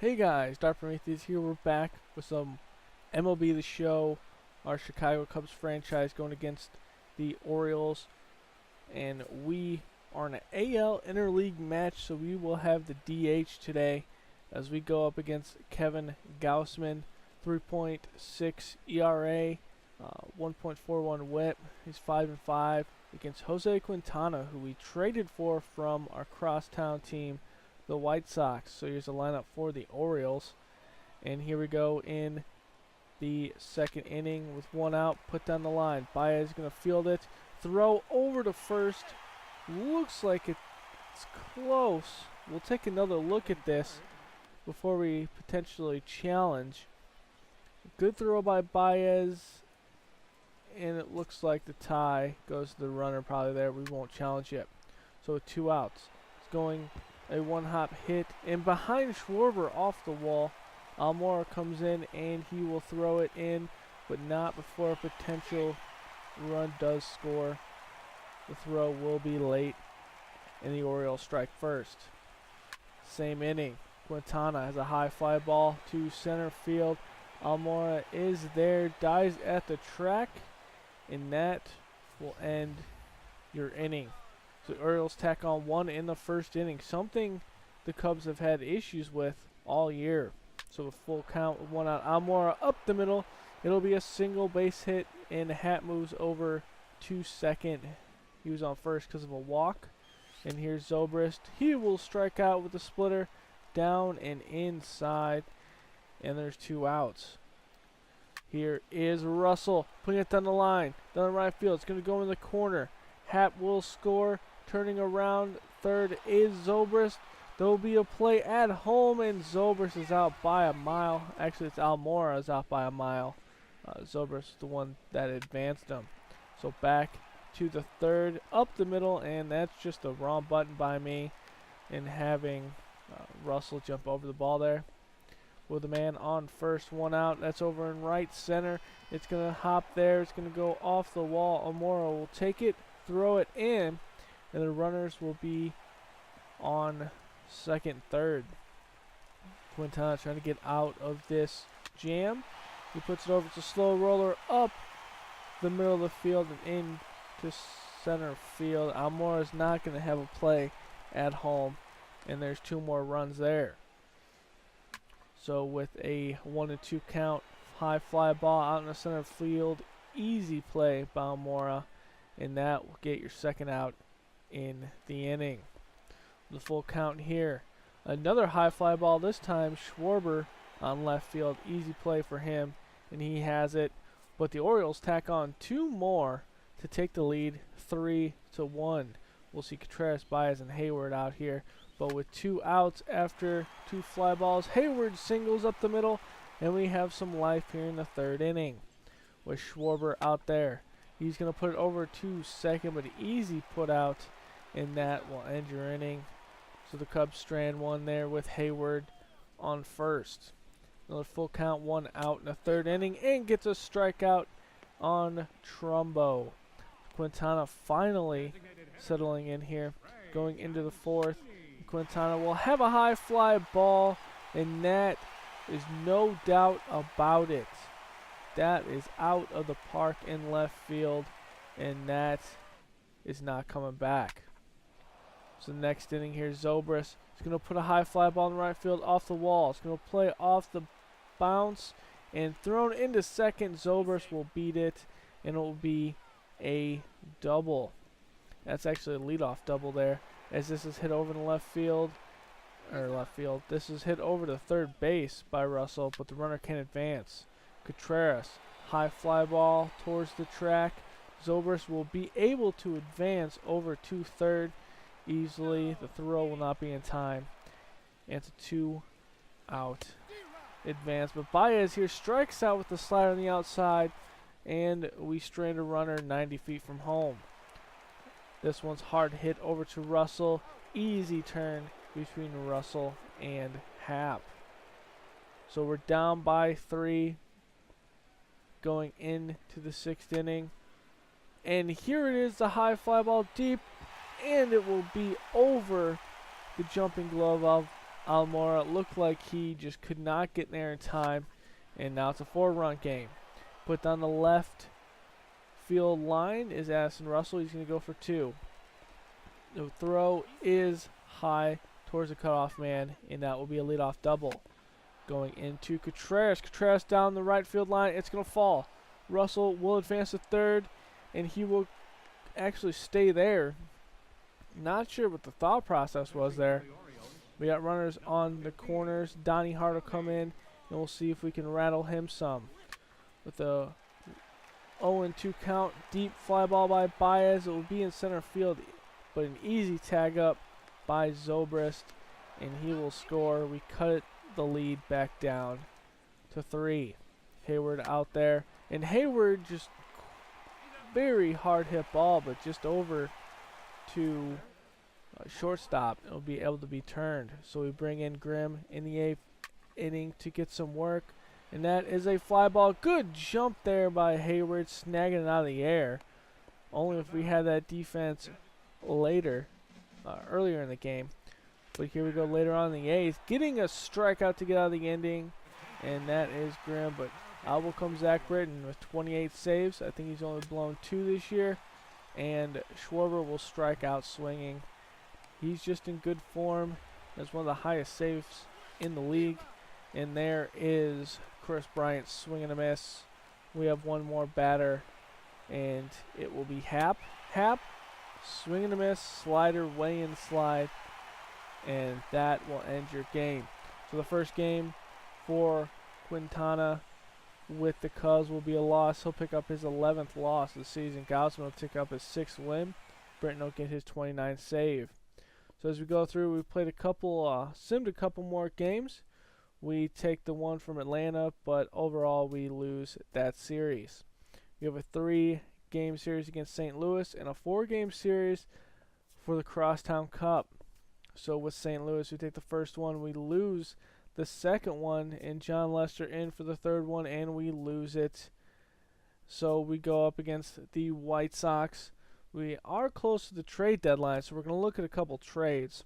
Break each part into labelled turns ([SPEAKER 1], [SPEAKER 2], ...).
[SPEAKER 1] Hey guys, Dr. Prometheus here. We're back with some MLB The Show, our Chicago Cubs franchise going against the Orioles. And we are in an AL interleague match, so we will have the DH today as we go up against Kevin Gausman. 3.6 ERA, 1.41 WHIP. He's 5-5 against Jose Quintana, who we traded for from our Crosstown team, the White Sox. So here's the lineup for the Orioles. And here we go in the second inning with one out. Put down the line. Baez is going to field it. Throw over to first. Looks like it's close. We'll take another look at this before we potentially challenge. Good throw by Baez. And it looks like the tie goes to the runner probably there. We won't challenge yet. So with two outs. It's going a one-hop hit, and behind Schwarber off the wall, Almora comes in and he will throw it in, but not before a potential run does score. The throw will be late, and the Orioles strike first. Same inning. Quintana has a high fly ball to center field. Almora is there, dives at the track, and that will end your inning. So the Orioles tack on one in the first inning, something the Cubs have had issues with all year. So a full count with one out. Almora up the middle. It'll be a single base hit, and Hat moves over to second. He was on first because of a walk. And here's Zobrist. He will strike out with the splitter down and inside. And there's two outs. Here is Russell putting it down the line, down the right field. It's going to go in the corner. Hat will score. Turning around, third is Zobrist. There will be a play at home, and Zobrist is out by a mile. Actually, it's Almora is out by a mile. Zobrist is the one that advanced him. So back to the third, up the middle, and that's just the wrong button by me in having Russell jump over the ball there. With the man on first, one out. That's over in right center. It's going to hop there. It's going to go off the wall. Almora will take it, throw it in, and the runners will be on second, third. Quintana trying to get out of this jam. He puts it over. It's a slow roller up the middle of the field and into center field. Almora is not going to have a play at home, and there's two more runs there. So with a 1-2 count, high fly ball out in the center field, easy play by Almora, and that will get your second out in the inning. The full count here. Another high fly ball, this time Schwarber on left field. Easy play for him, and he has it. But the Orioles tack on two more to take the lead 3-1. We'll see Contreras, Baez, and Hayward out here. But with two outs after two fly balls, Hayward singles up the middle, and we have some life here in the third inning with Schwarber out there. He's going to put it over to second, but easy put out, and that will end your inning. So the Cubs strand one there with Hayward on first. Another full count, one out in the third inning, and gets a strikeout on Trumbo. Quintana finally settling in here, going into the fourth. Quintana will have a high fly ball, and that is no doubt about it. That is out of the park in left field, and that is not coming back. So the next inning here, Zobrist is going to put a high fly ball in the right field off the wall. It's going to play off the bounce and thrown into second. Zobrist will beat it, and it will be a double. That's actually a leadoff double there, as this is hit over in the left field. This is hit over to third base by Russell, but the runner can't advance. Contreras, high fly ball towards the track. Zobrist will be able to advance over to third easily. The throw will not be in time. And it's a two-out advance. But Baez here strikes out with the slider on the outside, and we strand a runner 90 feet from home. This one's hard hit over to Russell. Easy turn between Russell and Happ. So we're down by 3 going into the sixth inning. And here it is, the high fly ball deep, and it will be over the jumping glove of Almora looked like he just could not get there in time, and now it's a 4-run game. Put down the left field line is Addison Russell. He's going to go for 2. The throw is high towards the cutoff man, and that will be a leadoff double. Going into Contreras. Contreras down the right field line. It's going to fall. Russell will advance to third, and he will actually stay there. Not sure what the thought process was there. We got runners on the corners. Donnie Hart will come in, and we'll see if we can rattle him some. With a 0-2 count, deep fly ball by Baez. It will be in center field, but an easy tag up by Zobrist, and he will score. We cut the lead back down to 3. Hayward out there, and Hayward just very hard hit ball, but just over to shortstop. It'll be able to be turned. So we bring in Grimm in the 8th inning to get some work, and that is a fly ball. Good jump there by Hayward, snagging it out of the air. Only if we had that defense later, earlier in the game. But here we go later on in the 8th, getting a strikeout to get out of the inning, and that is Grimm. But out will come Zach Britton with 28 saves. I think he's only blown 2 this year, and Schwarber will strike out swinging. He's just in good form. That's one of the highest saves in the league. And there is Chris Bryant swinging a miss. We have one more batter, and it will be Happ. Happ, swinging a miss, slider, way in slide, and that will end your game. So the first game for Quintana with the Cubs will be a loss. He'll pick up his 11th loss of the season. Gausman will pick up his 6th win. Britton will get his 29th save. So as we go through, we've played a couple, simmed a couple more games. We take the one from Atlanta, but overall we lose that series. We have a 3-game series against St. Louis and a 4-game series for the Crosstown Cup. So with St. Louis, we take the first one, we lose the second one, and John Lester in for the third one, and we lose it. So we go up against the White Sox. We are close to the trade deadline, so we're going to look at a couple trades.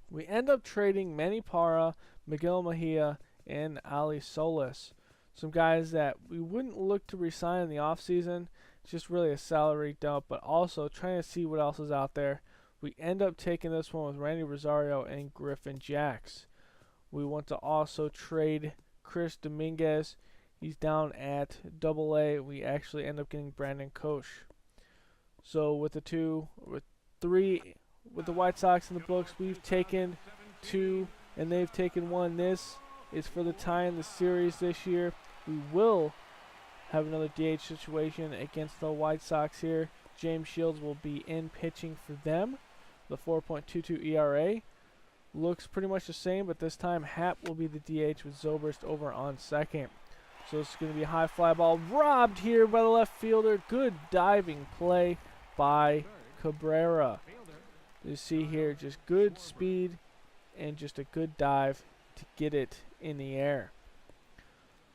[SPEAKER 1] We end up trading Manny Parra, Miguel Mejia, and Ali Solis. Some guys that we wouldn't look to resign in the offseason. It's just really a salary dump, but also trying to see what else is out there. We end up taking this one with Randy Rosario and Griffin Jacks. We want to also trade Chris Dominguez. He's down at AA. We actually end up getting Brandon Koch. So with the White Sox in the books, we've taken 2 and they've taken 1. This is for the tie in the series this year. We will have another DH situation against the White Sox here. James Shields will be in pitching for them. The 4.22 ERA looks pretty much the same, but this time Happ will be the DH with Zobrist over on second. So it's going to be a high fly ball robbed here by the left fielder. Good diving play by Cabrera. You see here just good speed and just a good dive to get it in the air.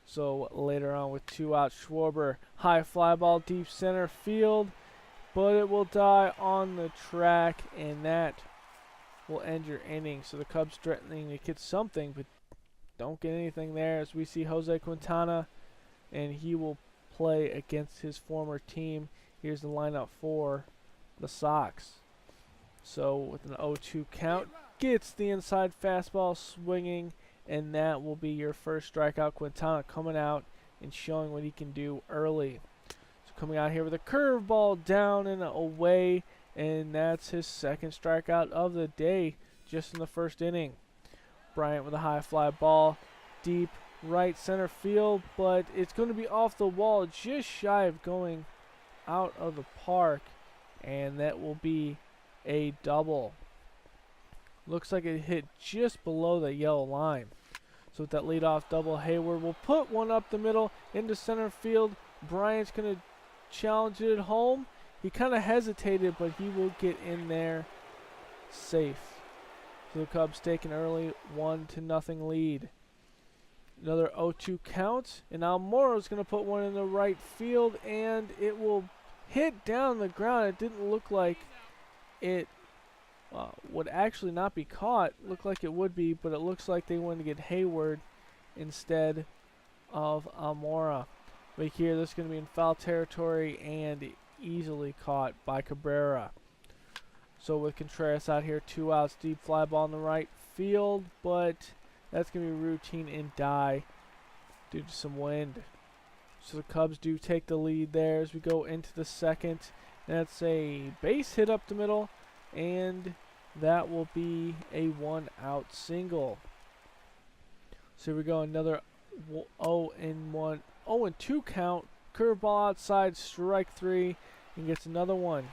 [SPEAKER 1] So later on with 2 out, Schwarber, high fly ball deep center field, but it will die on the track, and that will end your inning. So the Cubs threatening to get something, but don't get anything there, as we see Jose Quintana, and he will play against his former team. Here's the lineup for the Sox. So with an 0-2 count, gets the inside fastball swinging, and that will be your first strikeout. Quintana coming out and showing what he can do early. So coming out here with a curveball down and away, and that's his second strikeout of the day just in the first inning. Bryant with a high fly ball, deep right center field, but it's going to be off the wall, just shy of going out of the park, and that will be a double. Looks like it hit just below the yellow line. So with that leadoff double, Hayward will put one up the middle into center field. Bryant's going to challenge it at home. He kind of hesitated, but he will get in there safe. So the Cubs take an early 1-0 lead. Another 0-2 count, and Almoro's going to put one in the right field, and it will hit down the ground. It didn't look like it would actually not be caught. Looked like it would be, but it looks like they want to get Hayward instead of Almora. But here, this is going to be in foul territory and easily caught by Cabrera. So with Contreras out here, 2 outs, deep fly ball in the right field, but that's going to be routine and die due to some wind. So the Cubs do take the lead there as we go into the second. And that's a base hit up the middle, and that will be a 1-out single. So here we go, another 0-2 count. Curveball outside, strike 3, and gets another one.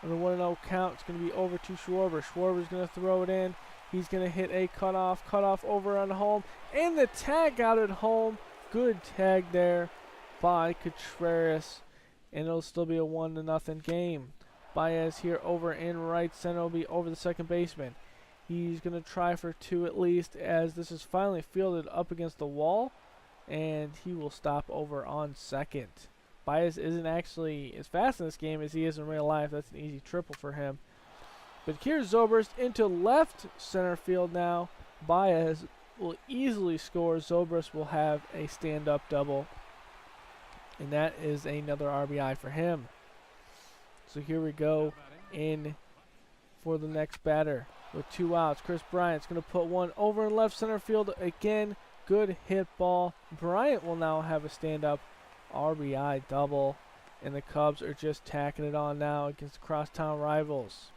[SPEAKER 1] On the 1-0 count, it's going to be over to Schwarber. Schwarber's going to throw it in. He's going to hit a cutoff over on home, and the tag out at home. Good tag there by Contreras, and it'll still be a 1-0 game. Baez here over in right center will be over the second baseman. He's going to try for 2 at least, as this is finally fielded up against the wall, and he will stop over on second. Baez isn't actually as fast in this game as he is in real life. That's an easy triple for him. But here's Zobrist into left center field now. Baez will easily score. Zobrist will have a stand-up double, and that is another RBI for him. So here we go in for the next batter with 2 outs. Chris Bryant's going to put one over in left center field again. Good hit ball. Bryant will now have a stand-up RBI double, and the Cubs are just tacking it on now against the crosstown rivals.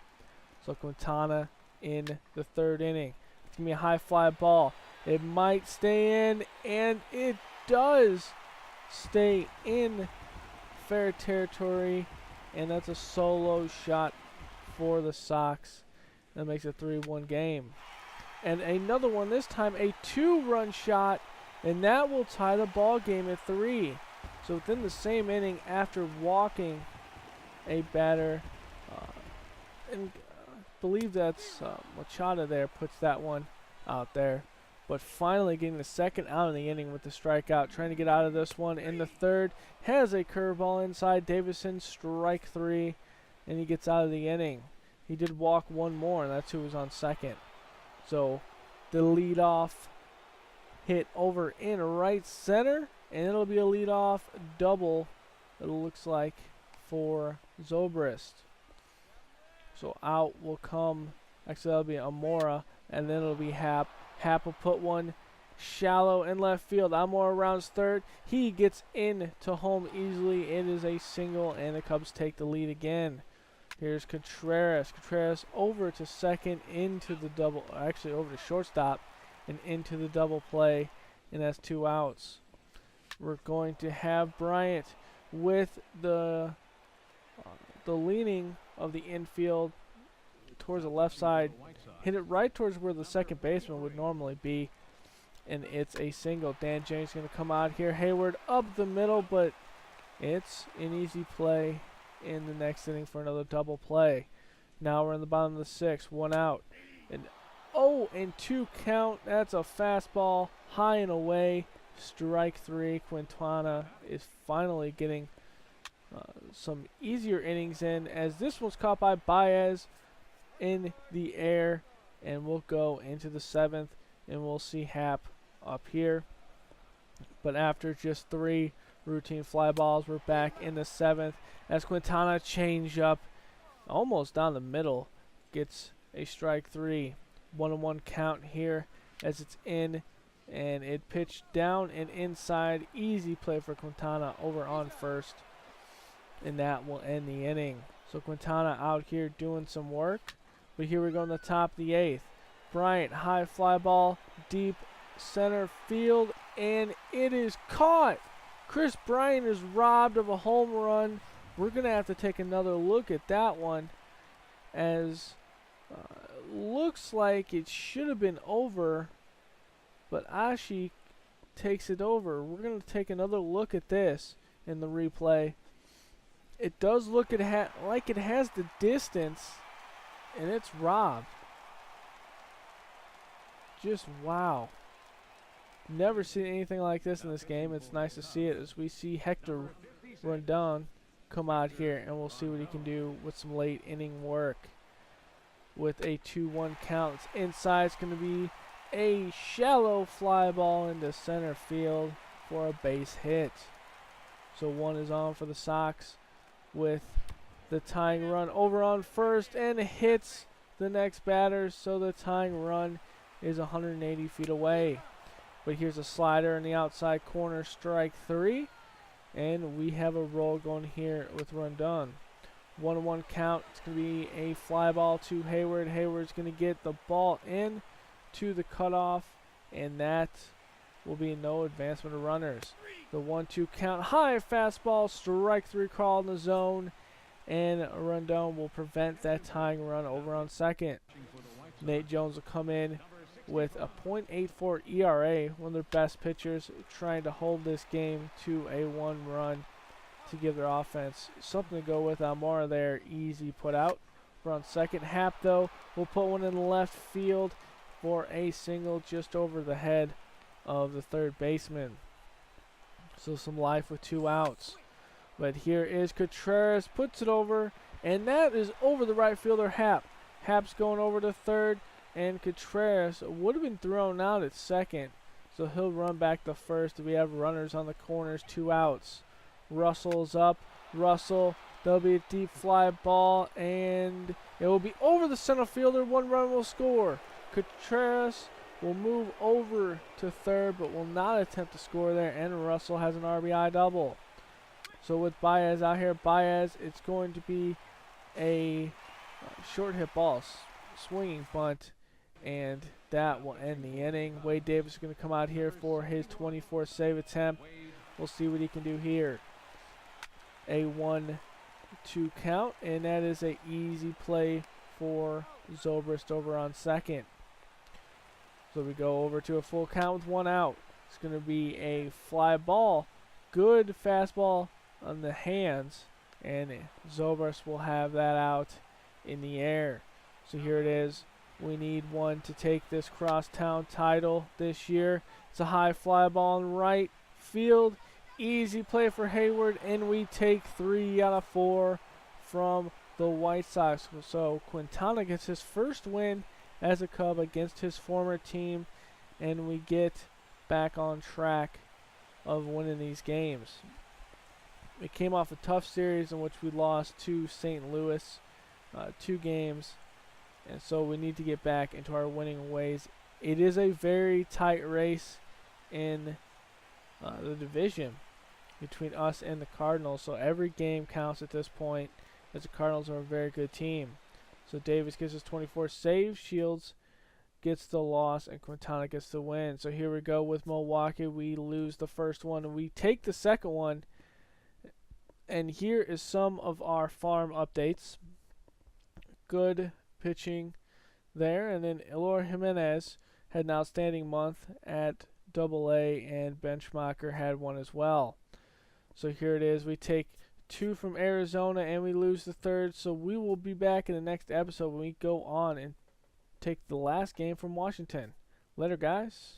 [SPEAKER 1] So Quintana in the 3rd inning. It's going to be a high fly ball. It might stay in, and it does stay in fair territory, and that's a solo shot for the Sox. That makes it a 3-1 game. And another one, this time a 2-run shot, and that will tie the ball game at 3. So within the same inning, after walking a batter, and I believe that's Machado there, puts that one out there. But finally getting the second out of the inning with the strikeout, trying to get out of this one in the 3rd. Has a curveball inside. Davison, strike 3, and he gets out of the inning. He did walk one more, and that's who was on second. So the leadoff hit over in right center, and it'll be a leadoff double, it looks like, for Zobrist. So out will come, actually that'll be Almora, and then it'll be Happ. Happ will put one shallow in left field. Almora rounds 3rd. He gets in to home easily. It is a single, and the Cubs take the lead again. Here's Contreras. Contreras over to second, into the double, actually over to shortstop, and into the double play, and that's 2 outs. We're going to have Bryant with the leaning of the infield towards the left side. Hit it right towards where the second baseman would normally be, and it's a single. Dan James going to come out here. Hayward up the middle, but it's an easy play in the next inning for another double play. Now we're in the bottom of the 6th, 1 out. An 0-2 count. That's a fastball, high and away. Strike 3. Quintana is finally getting some easier innings in, as this one's caught by Baez in the air, and we'll go into the 7th, and we'll see Happ up here. But after just 3 routine fly balls, we're back in the 7th as Quintana change up almost down the middle, gets a strike 3. 1-1 count here as it's in, and it pitched down and inside. Easy play for Quintana over on first, and that will end the inning. So Quintana out here doing some work. But here we go in the top of the 8th. Bryant, high fly ball, deep center field, and it is caught. Chris Bryant is robbed of a home run. We're going to have to take another look at that one, as looks like it should have been over, but Ashi takes it over. We're going to take another look at this in the replay. It does look like it has the distance, and it's robbed. Just wow. Never seen anything like this in this game. It's nice to see it as we see Hector Rondon come out here, and we'll see what he can do with some late inning work. with a 2-1 count. It's inside. It's going to be a shallow fly ball into center field for a base hit. So one is on for the Sox with the tying run over on first and hits the next batter. So the tying run is 180 feet away. But here's a slider in the outside corner, strike 3. And we have a roll going here with Rondon. 1-1 count. It's going to be a fly ball to Hayward. Hayward's going to get the ball in to the cutoff, and that will be no advancement of runners. The 1-2 count. High fastball, strike 3 call in the zone, and Rondon will prevent that tying run over on second. Nate Jones will come in with a .84 ERA, one of their best pitchers, trying to hold this game to a 1 run to give their offense something to go with. Almora there, easy put out. We're on second. Happ, though, will put one in left field for a single just over the head of the third baseman. So some life with 2 outs. But here is Contreras, puts it over, and that is over the right fielder, Happ. Happ's going over to third, and Contreras would have been thrown out at second, so he'll run back to first. We have runners on the corners, 2 outs. Russell's up. Russell, there'll be a deep fly ball, and it will be over the center fielder. 1 run will score. Contreras will move over to third, but will not attempt to score there, and Russell has an RBI double. So with Baez out here, Baez, it's going to be a short hit ball, swinging bunt, and that will end the inning. Wade Davis is going to come out here for his 24th save attempt. We'll see what he can do here. A 1-2 count, and that is an easy play for Zobrist over on second. So we go over to a full count with 1 out. It's going to be a fly ball. Good fastball on the hands, and Zobrist will have that out in the air. So here it is. We need one to take this Crosstown title this year. It's a high fly ball in right field. Easy play for Hayward, and we take 3 out of 4 from the White Sox. So Quintana gets his first win as a Cub against his former team, and we get back on track of winning these games. We came off a tough series in which we lost to St. Louis, 2 games, and so we need to get back into our winning ways. It is a very tight race in the division between us and the Cardinals, so every game counts at this point, as the Cardinals are a very good team. So Davis gets his 24 saves, Shields gets the loss, and Quintana gets the win. So here we go with Milwaukee. We lose the first one, and we take the second one. And here is some of our farm updates. Good pitching there, and then Eloy Jimenez had an outstanding month at AA, and Benchmarker had one as well. So here it is. We take 2 from Arizona, and we lose the third. So we will be back in the next episode when we go on and take the last game from Washington. Later, guys.